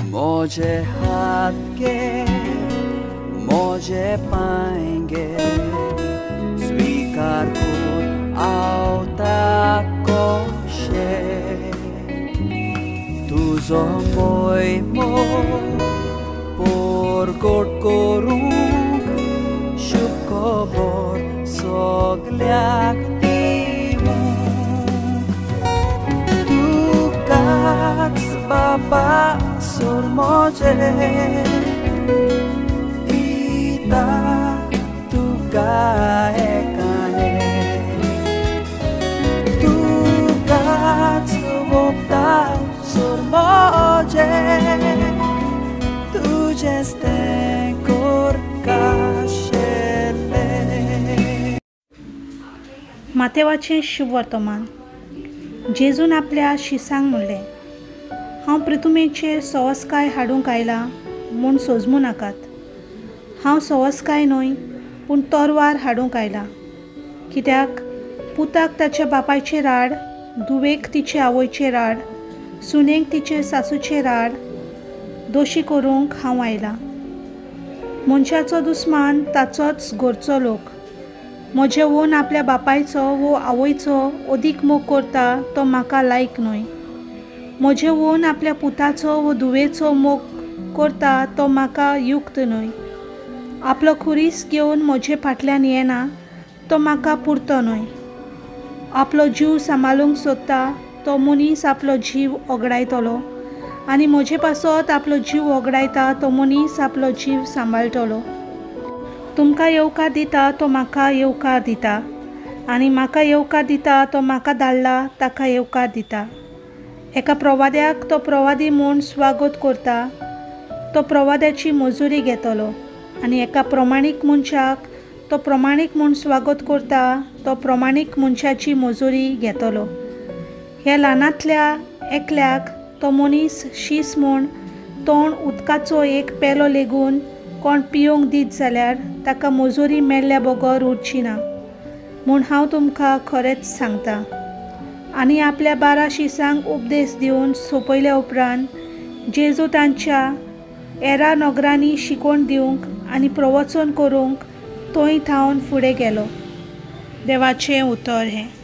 मोजे हाथ के मोजे पाएंगे स्वीकार कर आवता कोशे तुझो मोयमो पोरगोट करूंक शुभ खबर सगल्याक Baba sur moje ita tu gaekane tu gat vopta sur moje tu jeste kor kashele मातेवाचें शुभ वर्तमान जेजून आपल्या शिसांक म्हणलें हांव पृथ्वीचेर संवस्काय हाडूंक आयला म्हूण सोजमू नाकात। हांव संवस्काय न्हय पूण तोरवार हाडूंक आयला, कित्याक पुताक ताच्या बापायचें राड, धुवेक तिचे आवयचें राड, सुनेक तिचे सासूचें राड दोशी करूंक हांव आयला। मनशाचो दुस्मान ताचोच घरचो लोक। म्हजे ओन आपल्या बापायचो वो आवयचो अदीक मोग करता तो म्हाका लायक न्हय। म्हजे ओन आपल्या पुताचो वो धुवेचो मोग करता तो म्हाका युक्त न्हय। आपलो खुरीस घेवन म्हजे फाटल्यान येना तो म्हाका पुरतो न्हय। आपलो जीव सांबाळूंक सोदता तो मनीस आपलो जीव ओगडायतलो आनी म्हजे पासत आपलो जीव ओगडायता तो मनीस आपलो जीव सांबाळटलो। तुमकां येवकार दिता तो म्हाका येवकार दिता आनी म्हाका येवकार दिता तो म्हाका धाडला ताका येवकार दिता। एका प्रवाद्याक तो प्रवादी म्हूण स्वागत करता तो प्रवाद्याची मजुरी घेतलो आनी एका प्रमाणीक मनशाक तो प्रमाणीक म्हूण स्वागत करता तो प्रमाणीक मनशाची मजुरी घेतलो। ह्या ल्हानांतल्या एकल्याक तो मनीस शीस म्हूण तोंड उदकाचो एक पेलो लेगून कोण पिवंक दीत जाल्यार ताका मजुरी मेल्ल्या बगर उरची ना म्हूण हांव तुमकां खरेंच सांगता। आनी आपल्या 12 शिसांक उपदेश दिवन सोंपयल्या उपरांत जेजू तांच्या एरा नगरांनी शिकोण दिवंक आनी प्रवचन करूंक थंय थावन फुडें गेलो। देवाचें उतर हें।